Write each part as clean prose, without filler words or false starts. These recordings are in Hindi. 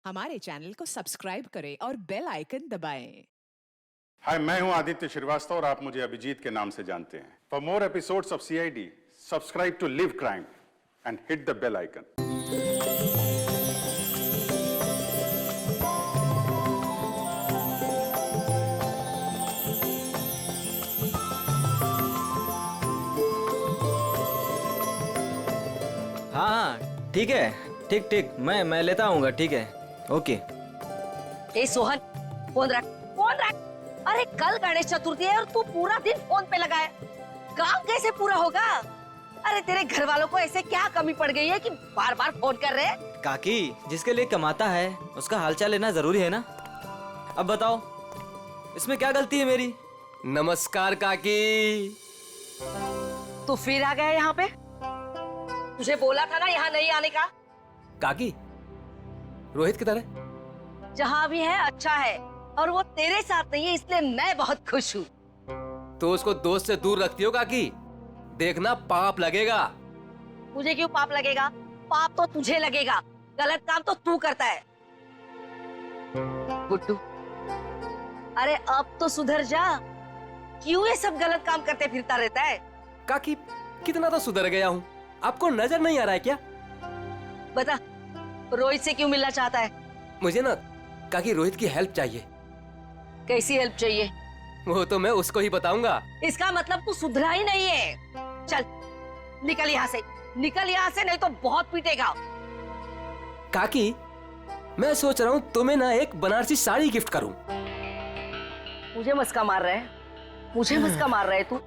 हमारे चैनल को सब्सक्राइब करें और बेल आइकन दबाएं। हाय, मैं हूं आदित्य श्रीवास्तव और आप मुझे अभिजीत के नाम से जानते हैं। For more episodes of CID, subscribe to Live Crime and hit the bell icon. हाँ ठीक है, ठीक ठीक, मैं लेता आऊंगा। ठीक है, ओके। ए सोहन, फोन रख, फोन रख। अरे कल गणेश चतुर्थी है और तू पूरा दिन फोन पे लगा है। काम कैसे पूरा होगा? अरे तेरे घर वालों को ऐसे क्या कमी पड़ गई है कि बार बार फोन कर रहे हैं? काकी, जिसके लिए कमाता है उसका हालचाल लेना जरूरी है ना। अब बताओ, इसमें क्या गलती है मेरी? नमस्कार काकी। तू फिर आ गया यहाँ पे? तुझे बोला था ना यहाँ नहीं आने का। काकी, रोहित किधर है? जहाँ भी है अच्छा है, और वो तेरे साथ नहीं है, इसलिए मैं बहुत खुश हूँ। तो उसको दोस्त से दूर रखती हो काकी, देखना पाप लगेगा। मुझे क्यों पाप लगेगा? पाप तो तुझे लगेगा, गलत काम तो तू करता है। गुड्डू, अरे अब तो सुधर जा। क्यों ये सब गलत काम करते फिरता रहता है? काकी, कितना तो सुधर गया हूँ, आपको नजर नहीं आ रहा है क्या? बता, रोहित से क्यों मिलना चाहता है? मुझे ना काकी रोहित की हेल्प चाहिए। कैसी हेल्प चाहिए? वो तो मैं उसको ही बताऊंगा। इसका मतलब तू सुधरा ही नहीं है। चल निकल यहाँ से, निकल यहाँ से, नहीं तो बहुत पीटेगा। काकी, मैं सोच रहा हूँ तुम्हें ना एक बनारसी साड़ी गिफ्ट करूँ। मुझे मस्का मार रहा है, मुझे मस्का मार रहा है तू?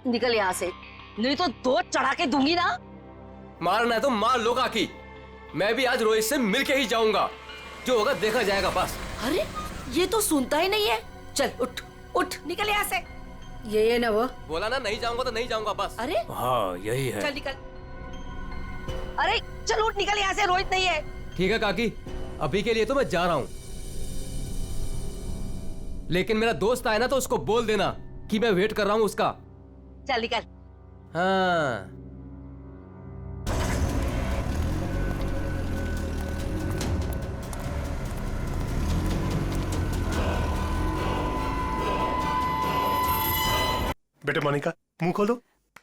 निकल यहाँ से, नहीं तो दो चढ़ा के दूंगी ना। मारना है तो मार लो काकी, मैं भी आज रोहित से मिलके ही जाऊंगा। जो होगा देखा जाएगा बस। अरे ये तो सुनता ही नहीं है। चल उठ उठ, निकल यहाँ से। ये ना वो बोला ना नहीं जाऊंगा तो नहीं जाऊंगा बस। अरे हाँ यही है। चल निकल। अरे चल उठ, निकल यहाँ से, रोहित नहीं है। ठीक है काकी, अभी के लिए तो मैं जा रहा हूँ, लेकिन मेरा दोस्त आए ना तो उसको बोल देना कि मैं वेट कर रहा हूँ उसका। चल निकल। हाँ। बेटे मोनिका, मुंह खोलो।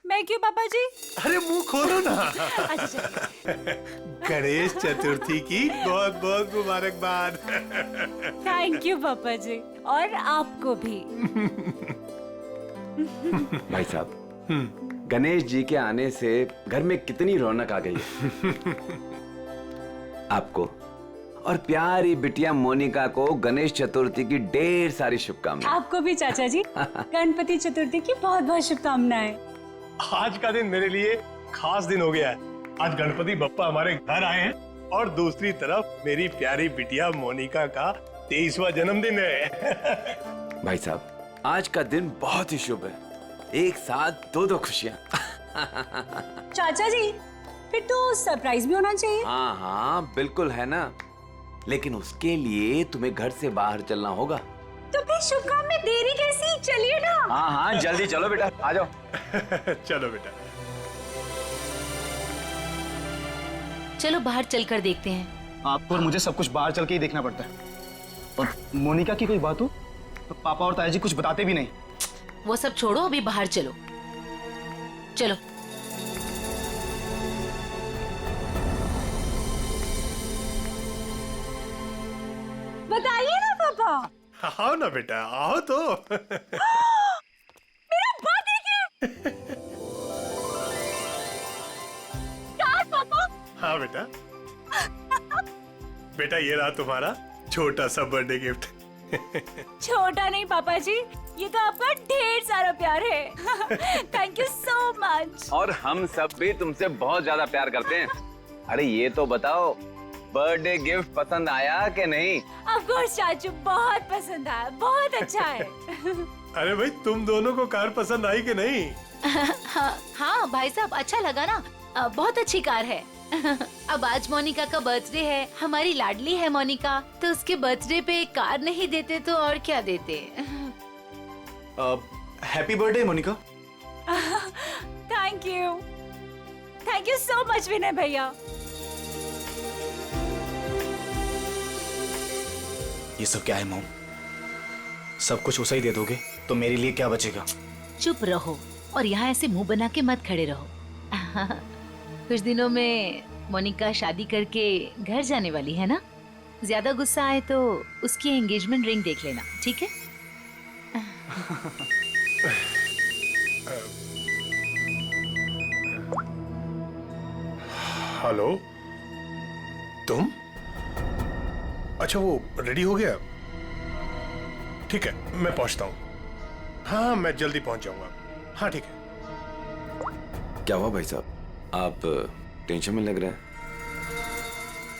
मैं क्यों पापा जी? अरे मुंह खोलो ना। अच्छा। गणेश चतुर्थी की बहुत बहुत मुबारकबाद। थैंक यू पापा जी, और आपको भी। भाई साहब, गणेश जी के आने से घर में कितनी रौनक आ गई है। आपको और प्यारी बिटिया मोनिका को गणेश चतुर्थी की ढेर सारी शुभकामनाएं। आपको भी चाचा जी गणपति चतुर्थी की बहुत बहुत शुभकामनाएं। आज का दिन मेरे लिए खास दिन हो गया है। आज गणपति बप्पा हमारे घर आए हैं और दूसरी तरफ मेरी प्यारी बिटिया मोनिका का 23वां जन्मदिन है। भाई साहब, आज का दिन बहुत ही शुभ है। एक साथ दो खुशियां। चाचा जी, फिर तो सरप्राइज भी होना चाहिए। हाँ हाँ बिल्कुल है ना, लेकिन उसके लिए तुम्हें घर से बाहर चलना होगा। तो फिर शुभ काम में देरी कैसी? चलिए ना। हाँ हाँ जल्दी चलो बेटा, आ जाओ। चलो बेटा। चलो बाहर चलकर देखते हैं। आपको और मुझे सब कुछ बाहर चल के ही देखना पड़ता है। और मोनिका की कोई बात हो तो पापा और ताया जी कुछ बताते भी नहीं। वो सब छोड़ो, अभी बाहर चलो। चलो। बताइए ना पापा। आओ ना बेटा, आओ तो। मेरा बात देखिए। पापा। हाँ बेटा। बेटा ये रहा तुम्हारा छोटा सा बर्थडे गिफ्ट। छोटा नहीं पापा जी, ये तो आपका ढेर सारा प्यार है। Thank you so much. और हम सब भी तुमसे बहुत ज्यादा प्यार करते हैं। अरे ये तो बताओ, बर्थडे गिफ्ट पसंद आया कि नहीं? ऑफ कोर्स चाचू, बहुत पसंद आया, बहुत अच्छा है। अरे भाई, तुम दोनों को कार पसंद आई कि नहीं? हाँ भाई साहब, अच्छा लगा ना, बहुत अच्छी कार है। अब आज मोनिका का बर्थडे है, हमारी लाडली है मोनिका, तो उसके बर्थडे पे कार नहीं देते तो और क्या देते। Happy birthday Monika. Thank you so much Vinay भैया। ये सब क्या है मॉम? सब कुछ उसे ही दे दोगे तो मेरे लिए क्या बचेगा? चुप रहो और यहाँ ऐसे मुंह बना के मत खड़े रहो। कुछ दिनों में मोनिका शादी करके घर जाने वाली है ना? ज्यादा गुस्सा आए तो उसकी एंगेजमेंट रिंग देख लेना, ठीक है? हेलो, तुम? अच्छा, वो रेडी हो गया? ठीक है, मैं पहुंचता हूँ। हाँ, मैं जल्दी पहुंच जाऊंगा। हाँ, ठीक है। क्या हुआ भाई साहब, आप टेंशन में लग रहे हैं?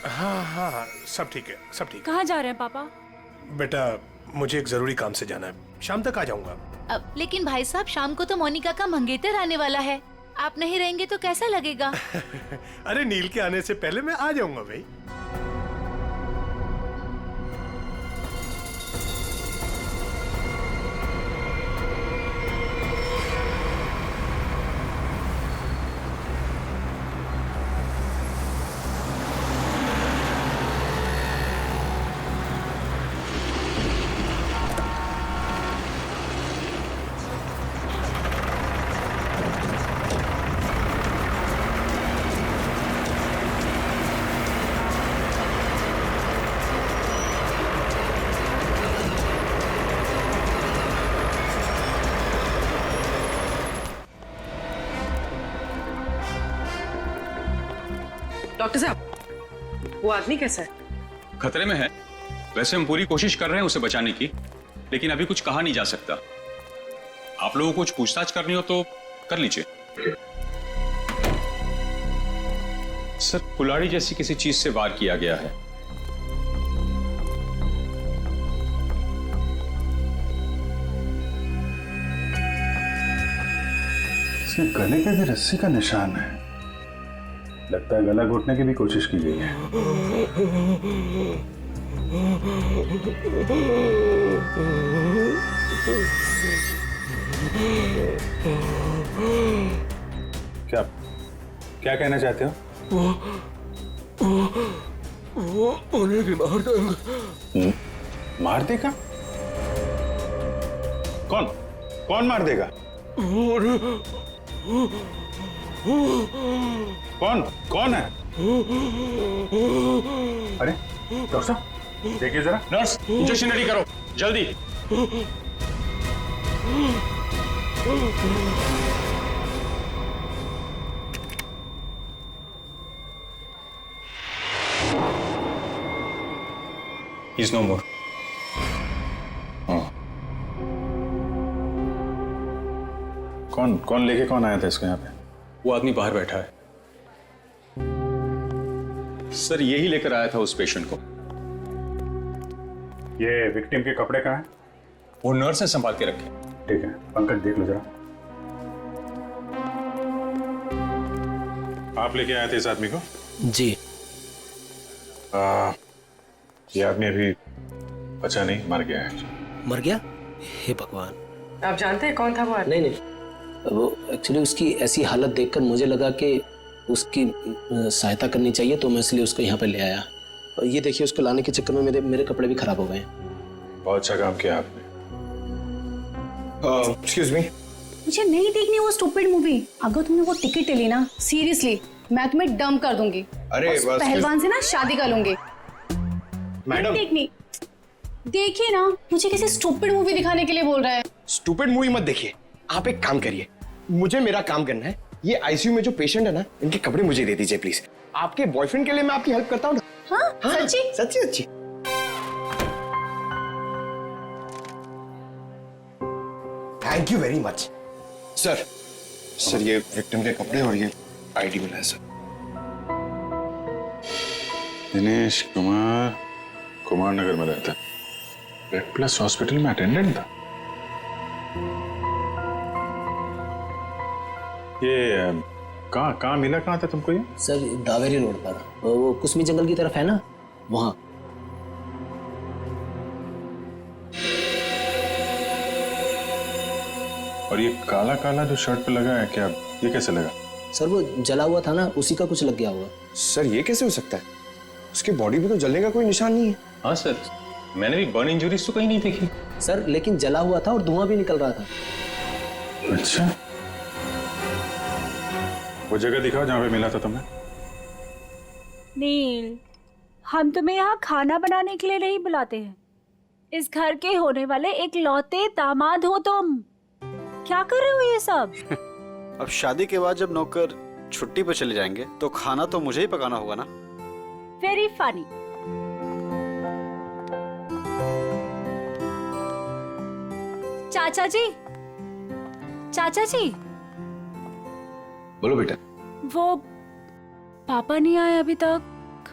हाँ हाँ हाँ, सब ठीक है, सब ठीक कहाँ जा रहे हैं पापा? है। बेटा, मुझे एक जरूरी काम से जाना है, शाम तक आ जाऊंगा। लेकिन भाई साहब, शाम को तो मोनिका का मंगेतर आने वाला है, आप नहीं रहेंगे तो कैसा लगेगा? अरे नील के आने से पहले मैं आ जाऊंगा भाई। डॉक्टर साहब, वो आदमी कैसा है? खतरे में है। वैसे हम पूरी कोशिश कर रहे हैं उसे बचाने की, लेकिन अभी कुछ कहा नहीं जा सकता। आप लोगों को कुछ पूछताछ करनी हो तो कर लीजिए। सर, कुल्हाड़ी जैसी किसी चीज से वार किया गया है। इसके गले पे भी रस्सी का निशान है। लगता है गला घोटने की भी कोशिश की गई है। क्या क्या कहना चाहते हो? वो उन्हें भी मार देंगे। मार देगा? कौन कौन मार देगा? कौन कौन है? अरे डॉक्टर साहब, देखिए जरा। नर्स, इंजेक्शन रेडी करो जल्दी। He's no more. कौन लेके कौन आया था इसको यहाँ पे? वो आदमी बाहर बैठा है सर, यही लेकर आया था उस पेशेंट को। ये विक्टिम के कपड़े कहाँ हैं? वो नर्स ने संभाल के रखे। ठीक है, पंकज देख लो जरा। आप लेके आए थे इस आदमी को? जी। ये आदमी अभी बचा नहीं, मर गया है। मर गया? हे भगवान। आप जानते हैं कौन था वो आदमी? नहीं, वो एक्चुअली उसकी ऐसी हालत देखकर मुझे लगा कि उसकी सहायता करनी चाहिए, तो मैं इसलिए उसको यहाँ पे ले आया। और ये देखिए, उसको लाने के चक्कर में मेरे कपड़े भी खराब हो गए। बहुत अच्छा काम किया आपने। एक्सक्यूज मी, मुझे नहीं देखनी वो स्टूपिड मूवी। अगर तुमने वो टिकट ले ली ना, सीरियसली मैं तुम्हें डम कर दूंगी। अरे उस पहलवान से ना शादी कर लूंगी। मैडम, देखनी, देखिए ना, मुझे किसी स्टूपिड मूवी दिखाने के लिए बोल रहा है। स्टूपिड मूवी मत देखिए, आप एक काम करिए, मुझे मेरा काम करना है। ये आईसीयू में जो पेशेंट है ना, इनके कपड़े मुझे दे दीजिए प्लीज। आपके बॉयफ्रेंड के लिए मैं आपकी हेल्प करता हूँ ना। हाँ, सच्ची? सच्ची सच्ची। Thank you very much sir. Sir, ये विक्टिम के कपड़े और ये आईडी मिला है सर। दिनेश कुमार, कुमार नगर में रहता है। रेड प्लस हॉस्पिटल में अटेंडेंट था। ये कहाँ मिला, कहाँ था तुमको ये? सर, दावेरी रोड पर, वो कुसमी जंगल की तरफ है ना, वहाँ। और ये काला काला जो शर्ट पे लगा है, क्या ये कैसे लगा? सर, वो जला हुआ था ना, उसी का कुछ लग गया हुआ। सर, ये कैसे हो सकता है? उसकी बॉडी पे तो जलने का कोई निशान नहीं है। हाँ सर, मैंने भी बर्न इंजरीज तो कहीं नहीं देखी। सर लेकिन जला हुआ था और धुआं भी निकल रहा था। अच्छा, वो जगह दिखाओ जहां पे मिला था तुम्हें। नील, हम तुम्हें यहाँ खाना बनाने के लिए नहीं बुलाते हैं। इस घर के होने वाले एक लौते दामाद हो तुम। क्या कर रहे हो ये सब? अब शादी के बाद जब नौकर छुट्टी पर चले जाएंगे तो खाना तो मुझे ही पकाना होगा ना। Very funny. चाचा जी, चाचा जी, बोलो बेटा। वो पापा नहीं आए अभी तक।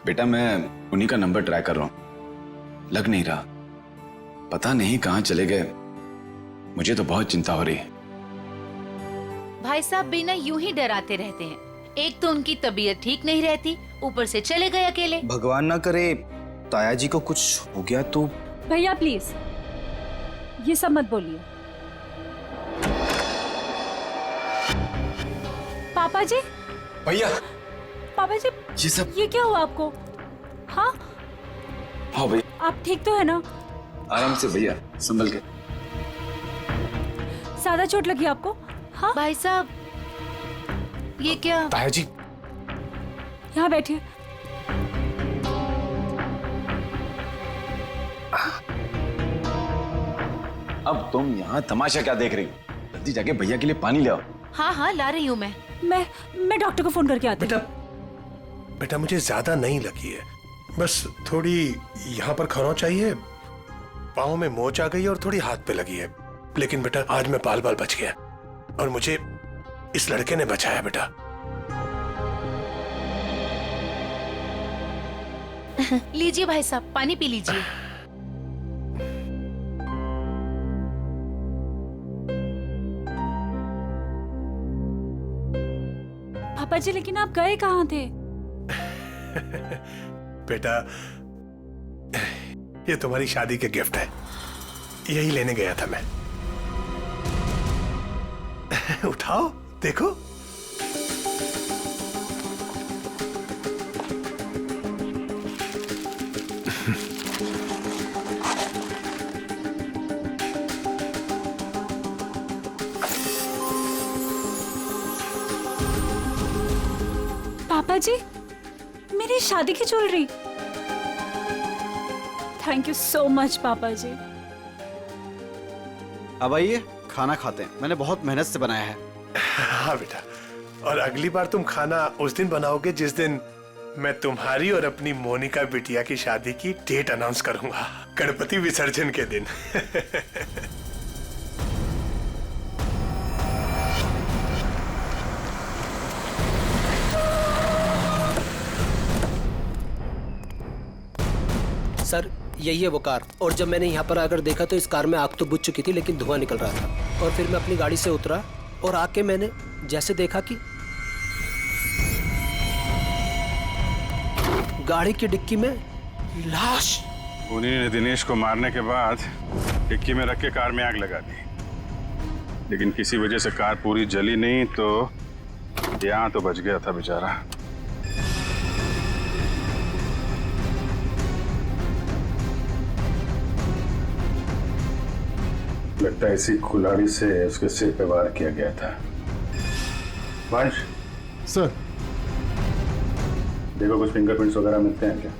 बेटा मैं उन्हीं का नंबर ट्राई कर रहा हूं, लग नहीं रहा। पता नहीं कहां चले गए। मुझे तो बहुत चिंता हो रही है। भाई साहब बिना यूं ही डराते रहते हैं। एक तो उनकी तबीयत ठीक नहीं रहती, ऊपर से चले गए अकेले। भगवान ना करे ताया जी को कुछ हो गया तो। भैया प्लीज ये सब मत बोलिए। पापा जी, भैया, पापा जी, ये सब ये क्या हुआ आपको? हाँ हाँ भैया, आप ठीक तो है ना? आराम से भैया, संभल के। ज्यादा चोट लगी आपको? हाँ भाई साहब, ये क्या? ताया जी यहाँ बैठिए। अब तुम यहाँ तमाशा क्या देख रही हो? जल्दी जाके भैया के लिए पानी ले आओ। हाँ हाँ ला रही हूँ मैं। मैं डॉक्टर को फोन करके आती हूँ। बेटा मुझे ज्यादा नहीं लगी है, बस थोड़ी यहाँ पर खरोंच चाहिए, पाँव में मोच आ गई है और थोड़ी हाथ पे लगी है। लेकिन बेटा आज मैं बाल बच गया और मुझे इस लड़के ने बचाया बेटा। लीजिए भाई साहब, पानी पी लीजिए। पापा जी लेकिन आप गए कहाँ थे? बेटा ये तुम्हारी शादी के गिफ्ट है, यही लेने गया था मैं। उठाओ देखो। पापा जी, मेरी शादी की jewellery. Thank you so much पापा जी। अब आइए खाना खाते हैं, मैंने बहुत मेहनत से बनाया है। हाँ बेटा, और अगली बार तुम खाना उस दिन बनाओगे जिस दिन मैं तुम्हारी और अपनी मोनिका बिटिया की शादी की डेट अनाउंस करूंगा, गणपति विसर्जन के दिन। सर यही है वो कार, और जब मैंने यहाँ पर आकर देखा तो इस कार में आग तो बुझ चुकी थी लेकिन धुआं निकल रहा था। और फिर मैं अपनी गाड़ी से उतरा और आके मैंने जैसे देखा कि गाड़ी की डिक्की में लाश। उन्हीं ने दिनेश को मारने के बाद डिक्की में रख के कार में आग लगा दी, लेकिन किसी वजह से कार पूरी जली नहीं, तो यहाँ तो बच गया था बेचारा। लगता है इसी कुल्हाड़ी से उसके सिर पे वार किया गया था। वंश सर, देखो कुछ फिंगरप्रिंट्स वगैरह मिलते हैं क्या?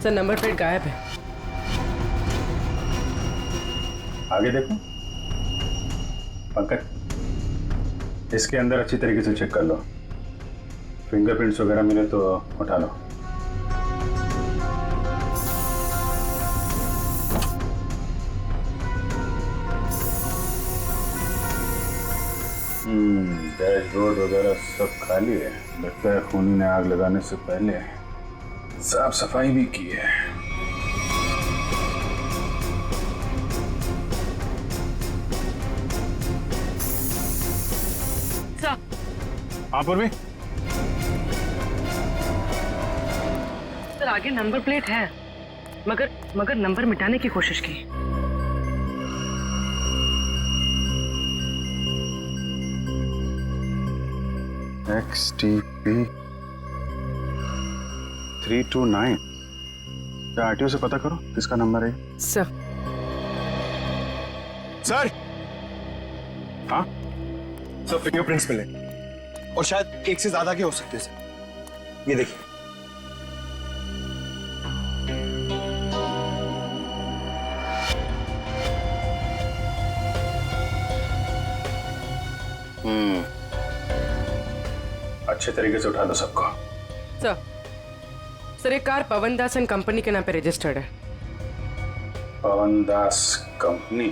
सर नंबर प्लेट गायब है। आगे देखो पंकज, इसके अंदर अच्छी तरीके से चेक कर लो, फिंगरप्रिंट्स वगैरह मिले तो उठा लो। डैशबोर्ड वगैरह सब खाली है। लगता है खूनी ने आग लगाने से पहले साफ सफाई भी की है। हाँ पूर्वी, सर आगे नंबर प्लेट है, मगर नंबर मिटाने की कोशिश की। XTP 329। आरटीओ से पता करो किसका नंबर है। सर सर हाँ सर, फिंगरप्रिंट्स मिले और शायद एक से ज्यादा के हो सकते हैं सर। ये देखिए। अच्छे तरीके से उठा दो सबको। सर ये car Pawan Das and company के नाम पे रजिस्टर्ड है। पवन दास कंपनी।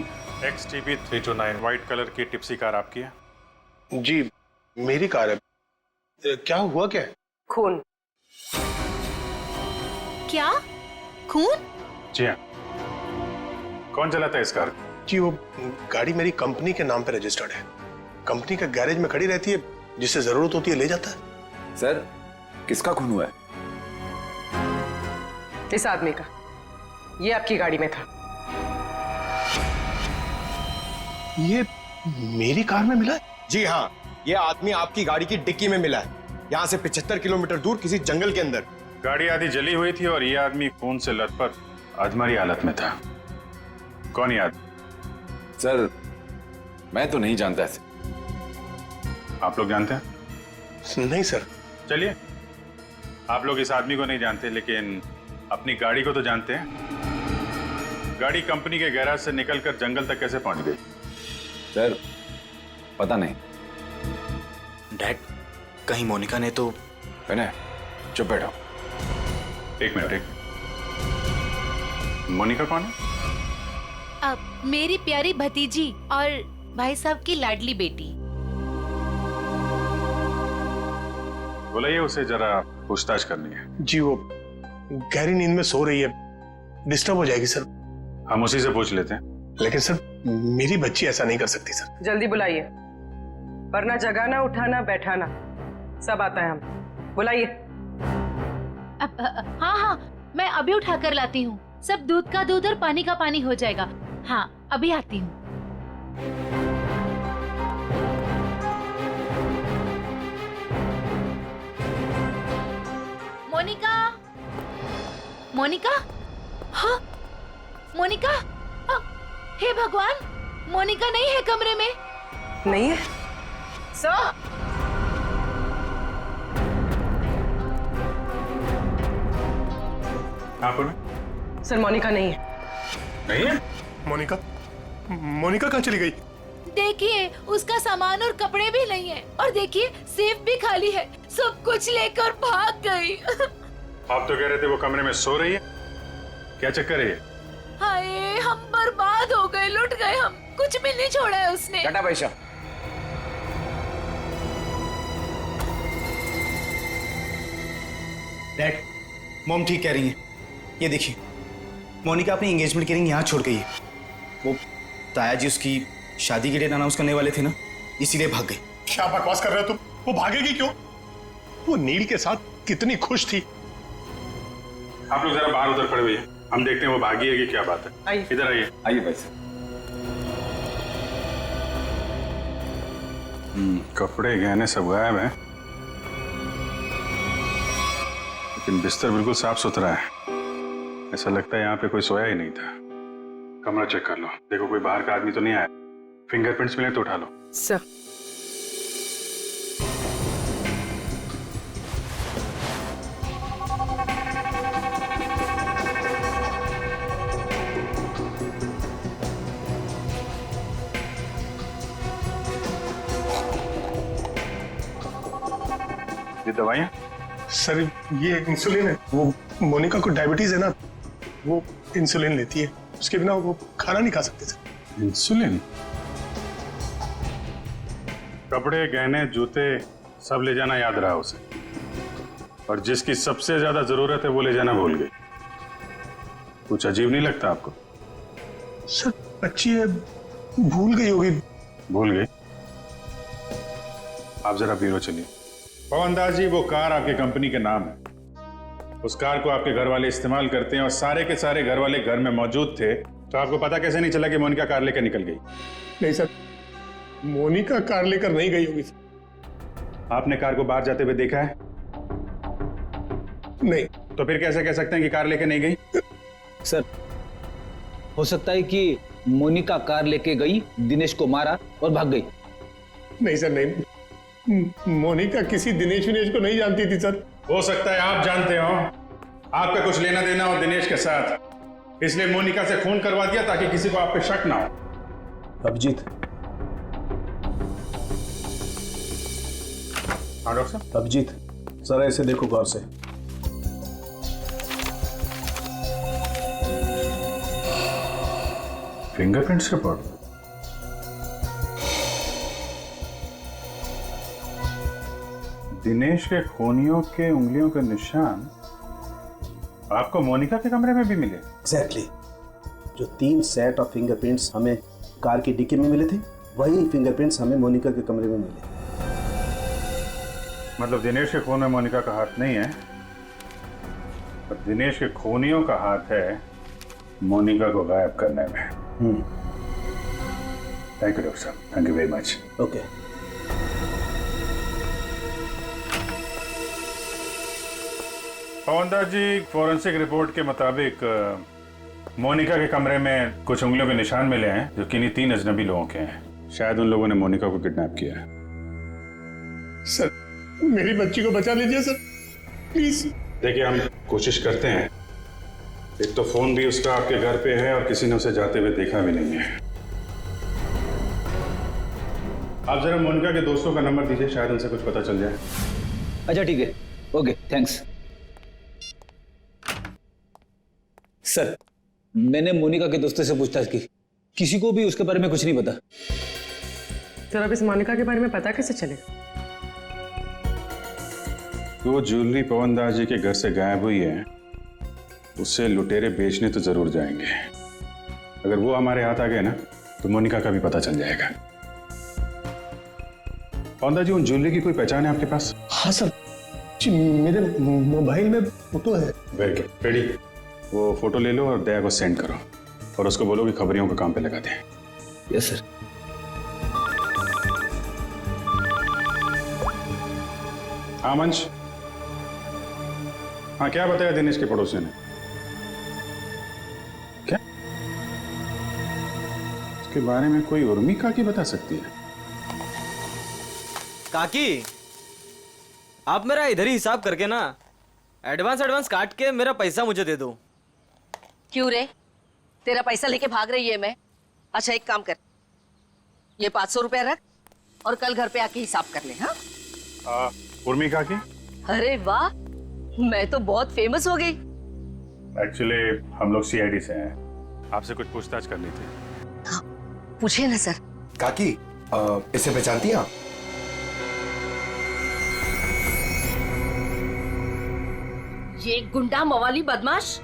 XTP 329 व्हाइट कलर की टिप्सी कार आपकी है? जी मेरी कार है। क्या हुआ क्या है? खून। क्या खून? जी हाँ। कौन चलाता है इस कार? जी वो गाड़ी मेरी कंपनी के नाम पे रजिस्टर्ड है। कंपनी का गैरेज में खड़ी रहती है, जिससे जरूरत होती है ले जाता है। सर किसका खून हुआ है? इस आदमी का। ये आपकी गाड़ी में था। ये मेरी कार में मिला है? जी हाँ, ये आदमी आपकी गाड़ी की डिक्की में मिला है, यहाँ से 75 किलोमीटर दूर किसी जंगल के अंदर। गाड़ी आधी जली हुई थी और ये आदमी खून से लथपथ अधमरी हालत में था। कौन ये आदमी? सर मैं तो नहीं जानता ऐसे। आप लोग जानते हैं? नहीं सर। चलिए, आप लोग इस आदमी को नहीं जानते लेकिन अपनी गाड़ी को तो जानते हैं। गाड़ी कंपनी के गैराज से निकलकर जंगल तक कैसे पहुंच गई? सर पता नहीं। डैड कहीं मोनिका ने तो। विनय चुप बैठो। एक मिनट। मोनिका कौन है? मेरी प्यारी भतीजी और भाई साहब की लाडली बेटी। बुलाइए उसे, जरा पूछताछ करनी है। जी वो गहरी नींद में सो रही है, डिस्टर्ब हो जाएगी सर। हम उसी से पूछ लेते हैं। लेकिन सर मेरी बच्ची ऐसा नहीं कर सकती सर। जल्दी बुलाइए, वरना जगाना उठाना बैठाना सब आता है हम। बुलाइए। हाँ हाँ मैं अभी उठा कर लाती हूँ। सब दूध का दूध और पानी का पानी हो जाएगा। हाँ अभी आती हूँ। मोनिका, मोनिका, हाँ मोनिका, हे भगवान, मोनिका नहीं है कमरे में। नहीं है सर। आप सर मोनिका नहीं है। नहीं है? मोनिका कहाँ चली गई? देखिए उसका सामान और कपड़े भी नहीं है और देखिए सेफ भी खाली है। सब कुछ लेकर भाग गई। आप तो कह रहे थे वो कमरे में सो रही है। क्या चक्कर है ये? हाय हम बर्बाद हो गए, लुट गए हम। कुछ भी नहीं छोड़ा है उसने। टाटा पैसा। डैड मॉम ठीक कह रही हैं। ये देखिए मोनिका अपनी एंगेजमेंट की रिंग यहाँ छोड़ गई है। वो ताया जी उसकी शादी की डेट अनाउंस करने वाले थे ना, इसीलिए भाग गई। क्या बकवास कर रहे हो तुम? वो भागेगी क्यों? वो नील के साथ कितनी खुश थी। आप लोग जरा बाहर उधर खड़े हुए हैं, हम देखते हैं वो भागी है कि क्या बात है। इधर आइए। आइए भाई साहब। कपड़े गहने सब गायब हैं, लेकिन बिस्तर बिल्कुल साफ सुथरा है। ऐसा लगता है यहाँ पे कोई सोया ही नहीं था। कमरा चेक कर लो, देखो कोई बाहर का आदमी तो नहीं आया। फिंगरप्रिंट्स मिले तो उठा लो। सर ये दवाइयाँ? सर ये इंसुलिन है। वो मोनिका को डायबिटीज है ना, वो इंसुलिन लेती है। उसके बिना वो खाना नहीं खा सकते सर। इंसुलिन? कपड़े गहने जूते सब ले जाना याद रहा उसे, और जिसकी सबसे ज्यादा जरूरत है वो ले जाना भूल गई। कुछ अजीब नहीं लगता आपको? सर बच्ची है, भूल गई होगी। भूल गई? आप जरा ब्यूरो चलिए। पवन दास जी, वो कार आपके कंपनी के नाम है। उस कार को आपके घर वाले इस्तेमाल करते हैं और सारे के सारे घर वाले घर में मौजूद थे, तो आपको पता कैसे नहीं चला कि मोनिका कार लेकर निकल गई? नहीं सर, मोनिका कार लेकर नहीं गई होगी। आपने कार को बाहर जाते हुए देखा है? नहीं। तो फिर कैसे कह सकते हैं कि कार लेकर नहीं गई? सर, हो सकता है कि मोनिका कार लेके गई, दिनेश को मारा और भाग गई। नहीं सर, नहीं, मोनिका किसी दिनेश विनेश को नहीं जानती थी सर। हो सकता है आप जानते हो, आपका कुछ लेना देना हो दिनेश के साथ, इसलिए मोनिका से खून करवा दिया ताकि किसी को आप पे शक ना हो। अभिजीत। हाँ डॉक्टर साहब। अभिजीत, जरा इसे देखो गौर से। Fingerprints report. दिनेश के खूनियों के उंगलियों के निशान आपको मोनिका के कमरे में भी मिले? एग्जैक्टली। जो 3 सेट ऑफ फिंगरप्रिंट्स हमें कार की डिक्की में मिले थे, वही फिंगरप्रिंट्स हमें मोनिका के कमरे में मिले। मतलब दिनेश के खून में मोनिका का हाथ नहीं है, पर दिनेश के खूनियों का हाथ है मोनिका को गायब करने में। थैंक यू डॉक्टर साहब, thank you very much. Okay. Pavan Das ji, forensic report के मुताबिक मोनिका के कमरे में कुछ उंगलियों के निशान मिले हैं जो किन्हीं 3 अजनबी लोगों के हैं। शायद उन लोगों ने मोनिका को किडनैप किया है। सर, मेरी बच्ची को बचा लीजिए सर, प्लीज। देखिए, हम कोशिश करते हैं। एक तो फोन भी उसका आपके घर पे है और किसी ने उसे जाते हुए देखा भी नहीं है। आप जरा मोनिका के दोस्तों का नंबर दीजिए, शायद उनसे कुछ पता चल जाए। अच्छा ठीक है, ओके, थैंक्स। सर, मैंने मोनिका के दोस्तों से पूछताछ की, किसी को भी उसके बारे में कुछ नहीं पता। सर, अब इस मोनिका के बारे में पता कैसे चलेगा? वो ज्वेलरी पवन दास जी के घर से गायब हुई है, उससे लुटेरे बेचने तो जरूर जाएंगे। अगर वो हमारे हाथ आ गए ना, तो मोनिका का भी पता चल जाएगा। पवन दास जी, उन ज्वेलरी की कोई पहचान है आपके पास? हाँ सर, मेरे मोबाइल में फोटो है। Very good, ready. वो फोटो ले लो और दया को सेंड करो और उसको बोलो कि खबरियों को काम पे लगा दें। Yes sir. हाँ मंच। हाँ, क्या बताया दिनेश के पड़ोसी ने? क्या उसके बारे में कोई उर्मी काकी बता सकती है? काकी, आप मेरा इधर ही हिसाब करके ना एडवांस काट के मेरा पैसा मुझे दे दो। क्यों रे, तेरा पैसा लेके भाग रही है मैं? अच्छा, एक काम कर, ये 500 रुपया रख और कल घर पे आके हिसाब कर ले। हाँ उर्मी काकी? अरे वाह, मैं तो बहुत फेमस हो गई। एक्चुअली हम लोग सीआईडी से हैं, आपसे कुछ पूछताछ करनी थी। हाँ, पूछे ना सर। काकी, इसे पहचानती हैं आप? ये गुंडा मवाली बदमाश,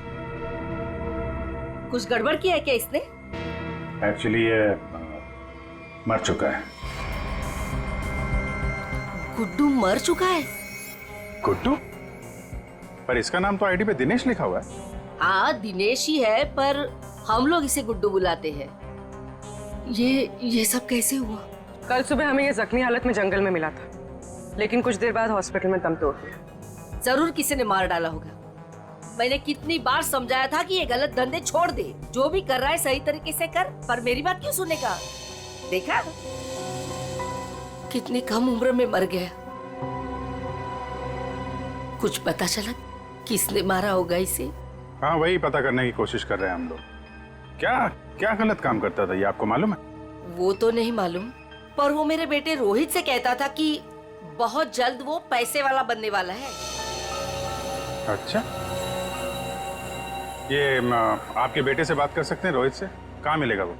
कुछ गड़बड़ किया है क्या इसने? एक्चुअली ये मर चुका है। गुड्डू मर चुका है? गुड्डू? पर इसका नाम तो आईडी पे दिनेश लिखा हुआ है। हाँ, दिनेश ही है, पर हम लोग इसे गुड्डू बुलाते हैं। ये सब कैसे हुआ? कल सुबह हमें ये जख्मी हालत में जंगल में मिला था, लेकिन कुछ देर बाद हॉस्पिटल में दम तोड़ दिया। जरूर किसी ने मार डाला होगा। मैंने कितनी बार समझाया था कि ये गलत धंधे छोड़ दे, जो भी कर रहा है सही तरीके से कर, पर मेरी बात क्यों सुनेगा? देखा कितनी कम उम्र में मर गया। कुछ पता चला किसने मारा होगा इसे? हाँ, वही पता करने की कोशिश कर रहे हैं हम लोग। क्या क्या गलत काम करता था ये आपको मालूम है? वो तो नहीं मालूम, पर वो मेरे बेटे रोहित से कहता था कि बहुत जल्द वो पैसे वाला बनने वाला है। अच्छा, ये आपके बेटे से बात कर सकते हैं रोहित से? कहाँ मिलेगा वो?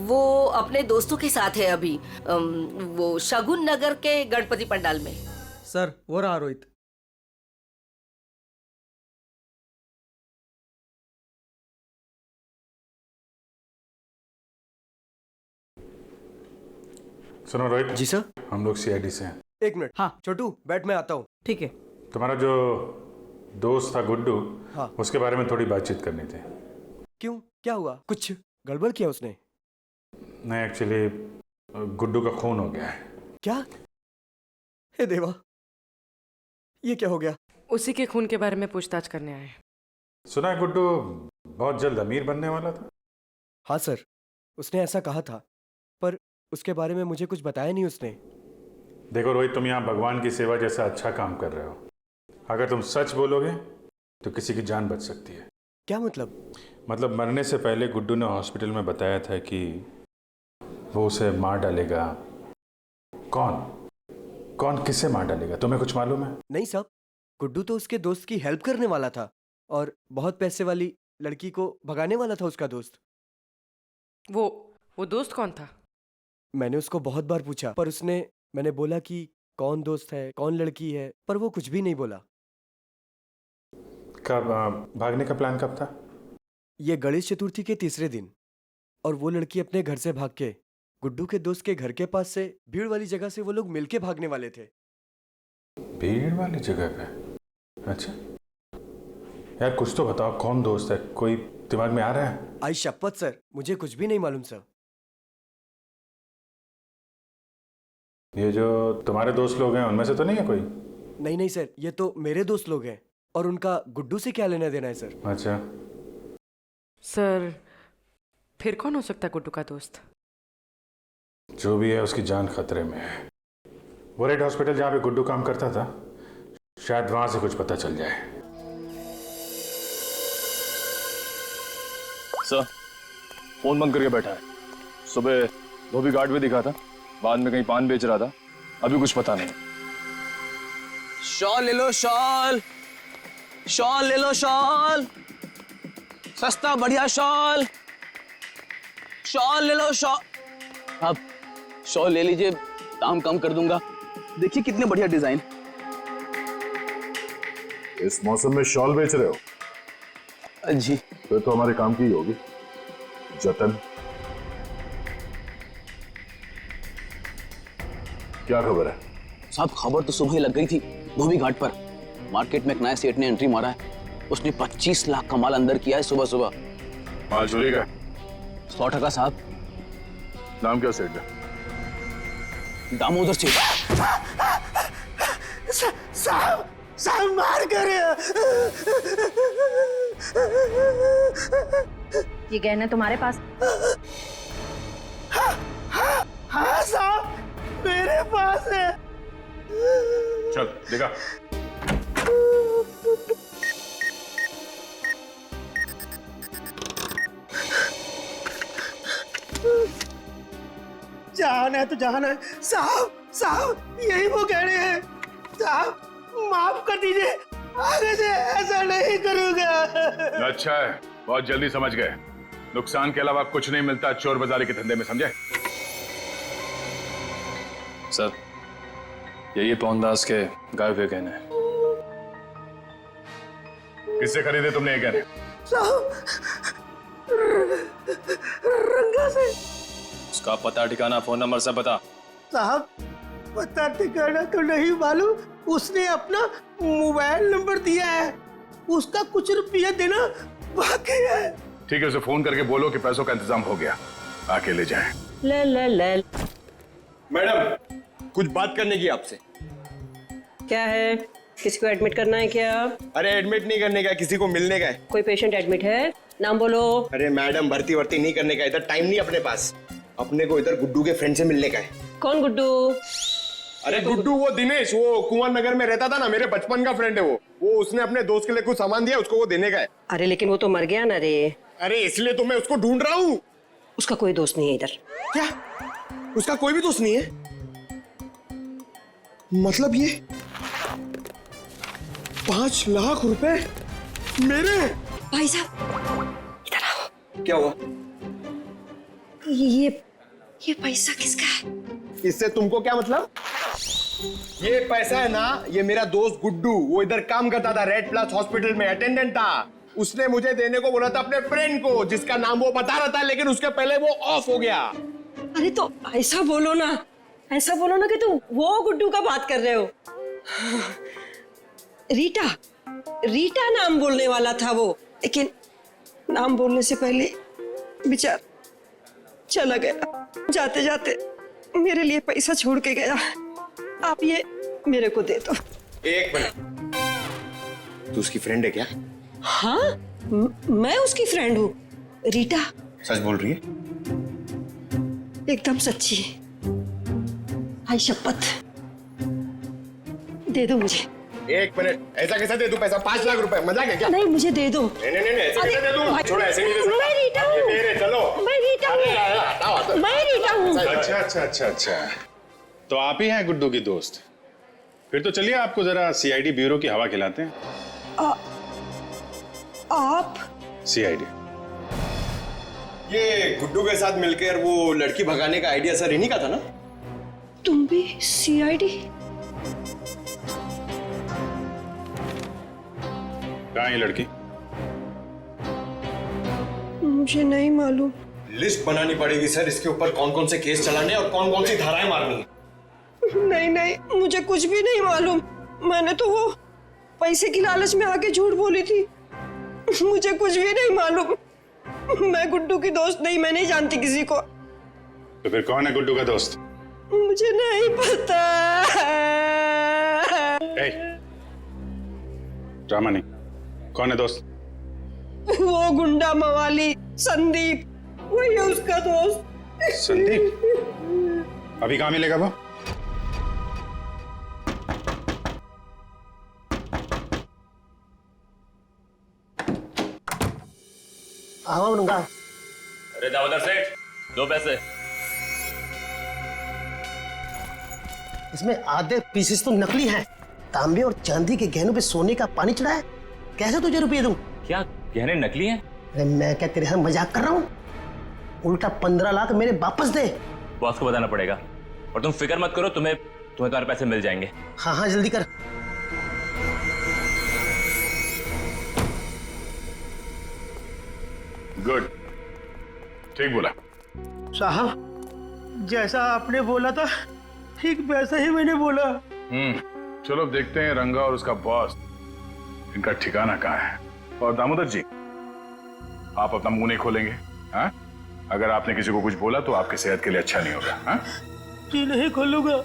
वो अपने दोस्तों के साथ है अभी, वो शगुन नगर के गणपति पंडाल में। सर, वो रहा रोहित। सुनो रोहित जी सर। हम लोग सीआईडी से हैं। एक मिनट। हाँ छोटू, बैठ, मैं आता हूँ। ठीक है। तुम्हारा जो दोस्त था गुड्डू, हाँ, उसके बारे में थोड़ी बातचीत करनी थी। क्यों, क्या हुआ? कुछ गड़बड़ किया उसने? नहीं, एक्चुअली गुड्डू का खून हो गया है। क्या? हे देवा, ये क्या हो गया? उसी के खून के बारे में पूछताछ करने आए। सुना है गुड्डू बहुत जल्द अमीर बनने वाला था। हाँ सर, उसने ऐसा कहा था, पर उसके बारे में मुझे कुछ बताया नहीं उसने। देखो रोहित, तुम यहाँ भगवान की सेवा जैसा अच्छा काम कर रहे हो। अगर तुम सच बोलोगे तो किसी की जान बच सकती है। क्या मतलब? मतलब मरने से पहले गुड्डू ने हॉस्पिटल में बताया था कि वो उसे मार डालेगा। कौन किसे मार डालेगा, तुम्हें कुछ मालूम है? नहीं साहब, गुड्डू तो उसके दोस्त की हेल्प करने वाला था और बहुत पैसे वाली लड़की को भगाने वाला था उसका दोस्त। वो दोस्त कौन था? मैंने उसको बहुत बार पूछा, पर मैंने बोला कि कौन दोस्त है, कौन लड़की है, पर वो कुछ भी नहीं बोला। कब भागने का प्लान कब था? ये गणेश चतुर्थी के तीसरे दिन, और वो लड़की अपने घर से भाग के गुड्डू के दोस्त के घर के पास से भीड़ वाली जगह से वो लोग मिलके भागने वाले थे। भीड़ वाली जगह पे? अच्छा यार, कुछ तो बताओ, कौन दोस्त है? कोई दिमाग में आ रहा है? आई शपथ सर, मुझे कुछ भी नहीं मालूम सर। ये जो तुम्हारे दोस्त लोग हैं उनमें से तो नहीं है कोई? नहीं सर, ये तो मेरे दोस्त लोग हैं, और उनका गुड्डू से क्या लेना देना है सर? अच्छा सर, फिर कौन हो सकता है गुड्डू का दोस्त? जो भी है उसकी जान खतरे में है। वो रेड हॉस्पिटल जहाँ पे गुड्डू काम करता था, शायद वहां से कुछ पता चल जाए। सर, फोन बंद करके बैठा है। सुबह धोबी घाट पे दिखा था, बाद में कहीं पान बेच रहा था, अभी कुछ पता नहीं। शॉल ले लो, शॉल ले लो, शॉल सस्ता बढ़िया शॉल ले लो, शॉल। आप शॉल ले लीजिए, दाम कम कर दूंगा। देखिए कितने बढ़िया डिजाइन। इस मौसम में शॉल बेच रहे हो? जी। फिर तो हमारे काम की ही होगी। जतन, क्या खबर है? साहब, खबर तो सुबह ही लग गई थी धोबी घाट पर। मार्केट में एक नए सेठ ने एंट्री मारा है। उसने 25 लाख का माल अंदर किया है सुबह सुबह। माल चोरी का? 100% साहब। नाम क्या सेठ का? दामोदर सेठ। साहब मार कर। ये गहने तुम्हारे पास? हाँ साहब, मेरे पास है। चल देखा। जाना है तो जाना है साहब, यही वो गहने हैं साहब, माफ कर दीजिए, आगे से ऐसा नहीं करूंगा। अच्छा है, बहुत जल्दी समझ गए। नुकसान के अलावा कुछ नहीं मिलता चोर बाजारी के धंधे में, समझे? सर, यही पवनदास के गाय हुए गहने हैं। किससे खरीदे तुमने ये गहने? साहब, रंगा से। उसका पता ठिकाना, फोन नंबर सब बता। साहब, पता ठिकाना तो नहीं मालूम, उसने अपना मोबाइल नंबर दिया है, उसका कुछ रुपया देना बाकी है। ठीक है, उसे फोन करके बोलो कि पैसों का इंतजाम हो गया, आके ले जाए। ले। मैडम, कुछ बात करने की आपसे। क्या है? किसी को एडमिट करना है क्या? अरे एडमिट नहीं करने का, किसी को मिलने का है। कोई पेशेंट एडमिट है? नाम बोलो। अरे मैडम, भर्ती वर्ती नहीं करने का, इधर टाइम नहीं अपने पास। अपने को इधर गुड्डू के फ्रेंड से मिलने का है। कौन गुड्डू? अरे गुड्डू वो दिनेश, वो कुंवर नगर में रहता था ना, मेरे बचपन का फ्रेंड है वो उसने अपने दोस्त के लिए कुछ सामान दिया, उसको वो देने का है। अरे लेकिन वो तो मर गया ना रे। अरे इसलिए तो मैं उसको ढूंढ रहा हूँ। उसका कोई दोस्त नहीं है इधर। क्या? उसका कोई भी दोस्त नहीं है? मतलब ये 5 लाख रुपए मेरे? भाई साहब इधर आओ। क्या हुआ? ये पैसा किसका है? इससे तुमको क्या मतलब? ये पैसा है ना, ये मेरा दोस्त गुड्डू, वो इधर काम करता था, रेड प्लस हॉस्पिटल में अटेंडेंट था। उसने मुझे देने को बोला था अपने फ्रेंड को, जिसका नाम वो बता रहा था, लेकिन उसके पहले वो ऑफ हो गया। अरे तो ऐसा बोलो ना कि तुम वो गुड्डू का बात कर रहे हो। रीटा नाम बोलने वाला था वो, लेकिन नाम बोलने से पहले बेचारा चला गया। जाते जाते मेरे लिए पैसा छोड़ के गया। आप ये मेरे को दे दो। एक मिनट, तू उसकी फ्रेंड है क्या? हाँ, मैं उसकी फ्रेंड हूँ रीटा। सच बोल रही है? एकदम सच्ची। भाई शपथ, दे दो मुझे। 1 मिनट, ऐसा कैसे दे दूं पैसा? 5 लाख रुपए, मजाक है क्या? नहीं, मुझे दे दो। नहीं ऐसे कैसे दे दूं? छोड़ो, ऐसे नहीं दे सकता। मैं रीटा हूँ। मेरे चलो। मैं रीटा हूँ। मैं रीटा हूँ। अच्छा। तो आप ही हैं गुड्डू की दोस्त? फिर तो चलिए आपको जरा सीआईडी ब्यूरो की हवा खिलाते हैं। आप? सीआईडी। ये गुड्डू के साथ मिलकर वो लड़की भगाने का आइडिया सर इन्हीं का था ना? तुम भी सीआईडी? कहाँ है ये लड़की? मुझे नहीं मालूम। लिस्ट बनानी पड़ेगी सर इसके ऊपर, कौन कौन से केस चलाने और कौन कौन सी धाराएं मारनी है। नहीं, मुझे कुछ भी नहीं मालूम। मैंने तो वो पैसे की लालच में आके झूठ बोली थी। मुझे कुछ भी नहीं मालूम। मैं गुड्डू की दोस्त नहीं, मैं नहीं जानती किसी को। तो फिर कौन है गुड्डू का दोस्त? मुझे नहीं पता। ड्रामा नहीं, कौन है दोस्त? वो गुंडा मवाली संदीप, वही है उसका दोस्त। संदीप? अभी कहाँ मिलेगा वो? आऊंगा। अरे दामोदर सेठ, 2 पैसे। इसमें आधे पीसेस तो नकली हैं। तांबे और चांदी के गहनों पे सोने का पानी चढ़ा है। कैसे तुझे रुपये दूं? क्या गहने नकली हैं? अरे मैं क्या तेरे साथ मजाक कर रहा हूँ? उल्टा 15 लाख मेरे वापस दे। बॉस को बताना पड़ेगा। और तुम फिक्र मत करो, तुम्हें तुम्हारे पैसे मिल जाएंगे। हाँ जल्दी कर। गुड, ठीक बोला साहब। जैसा आपने बोला था ठीक वैसा ही मैंने बोला। चलो देखते हैं रंगा और उसका बॉस, इनका ठिकाना कहाँ है। और दामोदर जी, आप अपना मुंह नहीं खोलेंगे, हाँ? अगर आपने किसी को कुछ बोला तो आपकी सेहत के लिए अच्छा नहीं होगा, हाँ? जी नहीं खोलूंगा।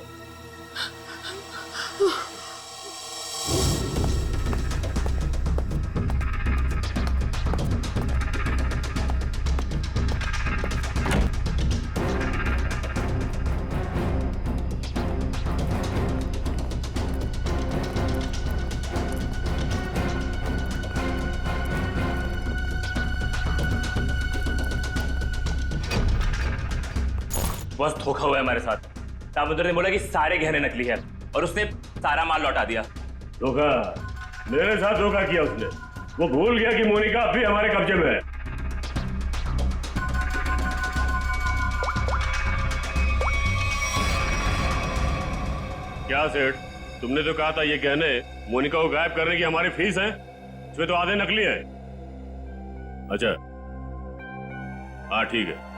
बस धोखा हुआ है हमारे साथ। दामोदर ने बोला कि सारे गहने नकली है और उसने सारा माल लौटा दिया। धोखा? मेरे साथ धोखा किया उसने। वो भूल गया कि मोनिका अब भी हमारे कब्जे में है। क्या सेठ, तुमने तो कहा था ये गहने मोनिका को गायब करने की हमारी फीस है, इसमें तो आधे नकली है। अच्छा हाँ ठीक है।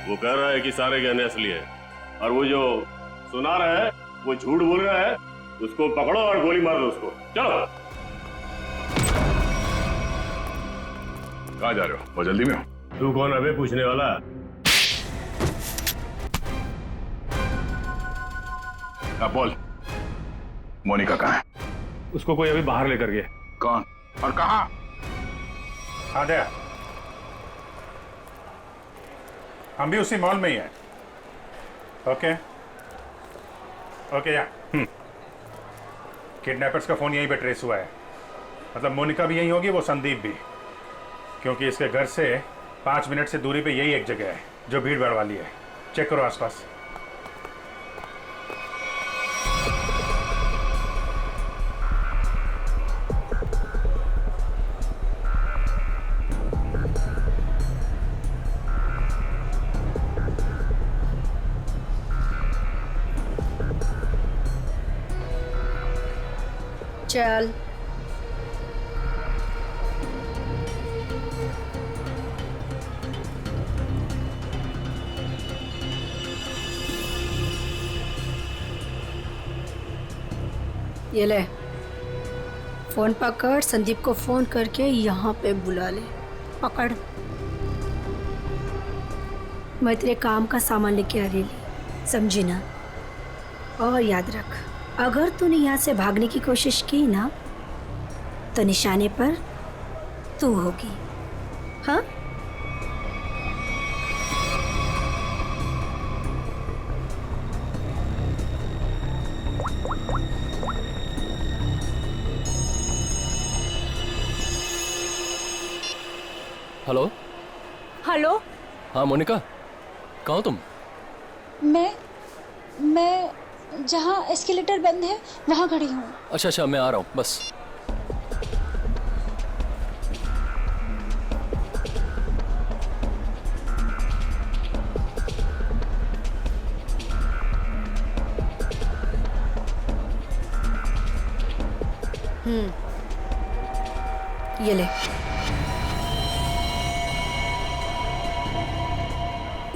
वो कह रहा है कि सारे गहने असली है और वो जो सुना रहा है वो झूठ बोल रहा है। उसको पकड़ो और गोली मार दो उसको। चलो। कहाँ जा रहे हो? बहुत जल्दी में हो? तू कौन है बे पूछने वाला? अब बोल, मोनिका कहाँ है? उसको कोई अभी बाहर लेकर गया। कौन और कहाँ? आद्या, हम भी उसी मॉल में ही हैं। ओके या किडनैपर्स का फोन यहीं पे ट्रेस हुआ है। मतलब मोनिका भी यहीं होगी, वो संदीप भी, क्योंकि इसके घर से 5 मिनट से दूरी पे यही एक जगह है जो भीड़ भाड़ वाली है। चेक करो आसपास। चल। ये ले, फोन पकड़, संदीप को फोन करके यहाँ पे बुला ले। पकड़। मैं तेरे काम का सामान लेके आ रही, समझी ना? और याद रख, अगर तूने यहाँ से भागने की कोशिश की ना तो निशाने पर तू होगी। हाँ? हेलो। हेलो। हाँ मोनिका, कहाँ हो तुम? मैं जहाँ एस्केलेटर बंद है वहाँ खड़ी हूँ। अच्छा अच्छा, मैं आ रहा हूँ बस। ये ले।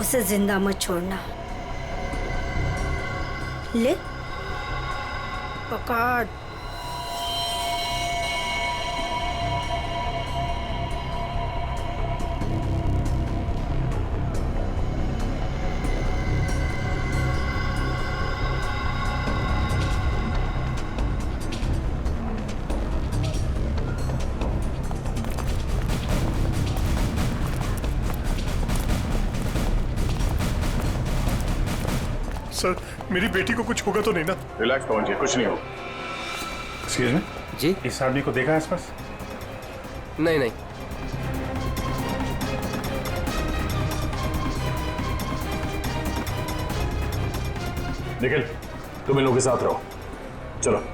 उसे जिंदा मत छोड़ना। ले पकड़। सर, मेरी बेटी को कुछ होगा तो नहीं ना? रिलैक्स पवन जी, कुछ नहीं हो। एक्सक्यूज मी जी, इस आदमी को देखा है आसपास? नहीं नहीं। निखिल, तुम इन लोगों के साथ रहो, चलो।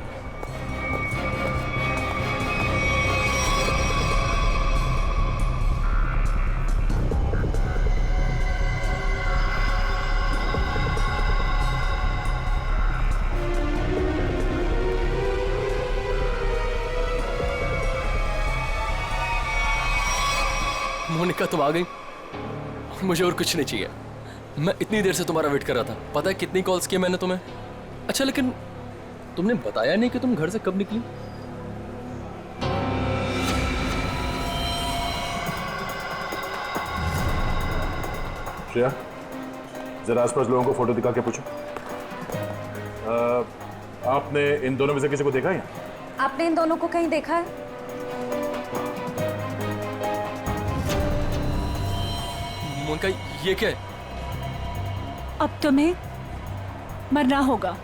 मोनिका, तुम आ गई। मुझे और कुछ नहीं चाहिए। मैं इतनी देर से तुम्हारा वेट कर रहा था। पता है कितनी कॉल्स किए मैंने तुम्हें? अच्छा, लेकिन तुमने बताया नहीं कि तुम घर से कब निकली? श्रेया, जरा आसपास लोगों को फोटो दिखा के पूछो। आपने इन दोनों में से किसी को देखा है? आपने इन दोनों को कहीं देखा है? मोनिका, ये क्या है? अब तुम्हें मरना होगा।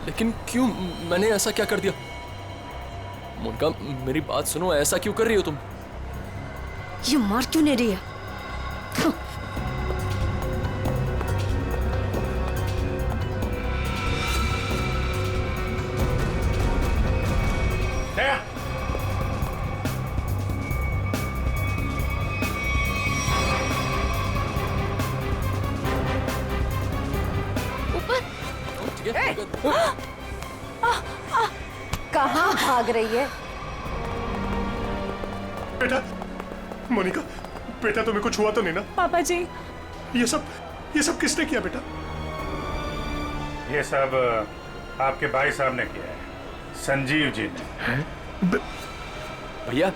लेकिन क्यों? मैंने ऐसा क्या कर दिया? मोनिका, मेरी बात सुनो, ऐसा क्यों कर रही हो तुम? ये मार क्यों नहीं रही है? कहाँ भाग रही है? बेटा, मोनिका, बेटा तुम्हें कुछ हुआ तो नहीं ना? पापा जी, ये सब किसने किया बेटा? ये सब आपके भाई साहब ने किया है, संजीव जी ने। भैया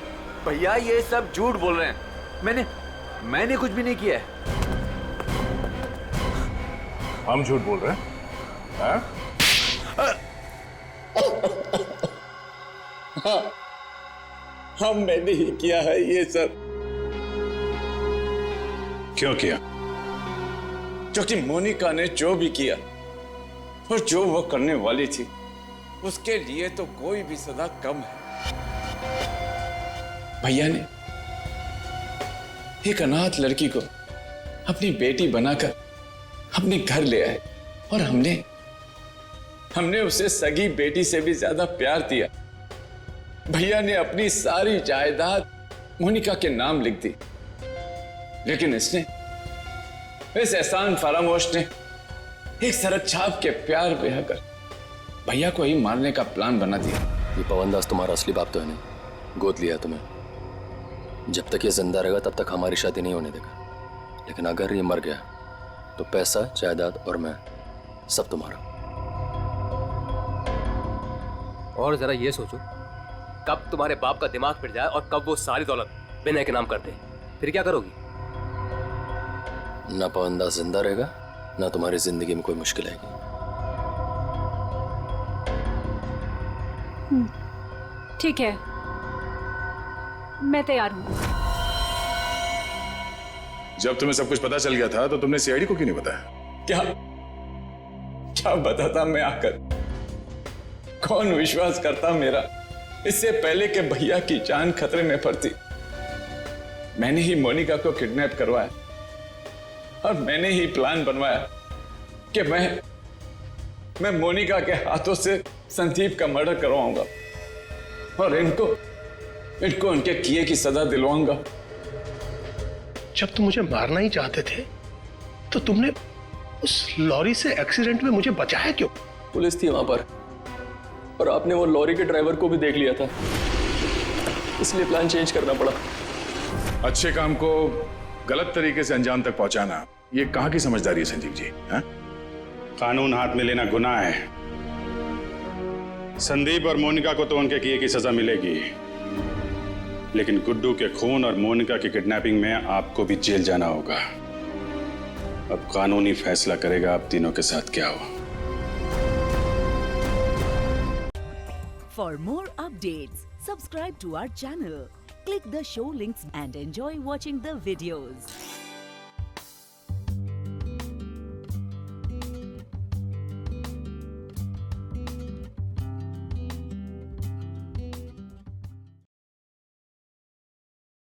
भैया, ये सब झूठ बोल रहे हैं। मैंने कुछ भी नहीं किया है। हम झूठ बोल रहे हैं? हाँ? हाँ, मैंने ही किया है ये सब। क्यों किया? क्योंकि मोनिका ने जो भी किया और जो वो करने वाली थी, उसके लिए तो कोई भी सजा कम है। भैया ने एक अनाथ लड़की को अपनी बेटी बनाकर अपने घर ले आए और हमने उसे सगी बेटी से भी ज्यादा प्यार दिया। भैया ने अपनी सारी जायदाद मोनिका के नाम लिख दी, लेकिन इस एहसान फरामोश ने एक सरक छाप के प्यार बहाकर भैया को ही मारने का प्लान बना दिया। ये पवनदास तुम्हारा असली बाप तो है नहीं, गोद लिया तुम्हें। जब तक ये जिंदा रहेगा तब तक हमारी शादी नहीं होने देगा, लेकिन अगर ये मर गया तो पैसा, जायदाद और मैं सब तुम्हारा। और जरा ये सोचो, कब तुम्हारे बाप का दिमाग फिर जाए और कब वो सारी दौलत विनय के नाम कर दे, फिर क्या करोगी? ना पवनदास जिंदा रहेगा, ना तुम्हारी जिंदगी में कोई मुश्किल आएगी। ठीक है, मैं तैयार हूँ। जब तुम्हें सब कुछ पता चल गया था तो तुमने सीआईडी को क्यों नहीं बताया? क्या क्या बताता मैं आकर? कौन विश्वास करता मेरा? इससे पहले कि भैया की जान खतरे में पड़ती, मैंने ही मोनिका को किडनैप करवाया और मैंने ही प्लान बनवाया कि मैं मोनिका के हाथों से संदीप का मर्डर करवाऊंगा और इनको उनके किए की सजा दिलवाऊंगा। जब तुम मुझे मारना ही चाहते थे तो तुमने उस लॉरी से एक्सीडेंट में मुझे बचाया क्यों? पुलिस थी वहां पर और आपने वो लॉरी के ड्राइवर को भी देख लिया था, इसलिए प्लान चेंज करना पड़ा। अच्छे काम को गलत तरीके से अंजाम तक पहुंचाना, ये कहां की समझदारी है संजीव जी? हा? कानून हाथ में लेना गुनाह है। संदीप और मोनिका को तो उनके किए की सजा मिलेगी, लेकिन गुड्डू के खून और मोनिका की किडनैपिंग में आपको भी जेल जाना होगा। अब कानूनी फैसला करेगा आप तीनों के साथ क्या हो। For more updates, subscribe to our channel, click the show links and enjoy watching the videos.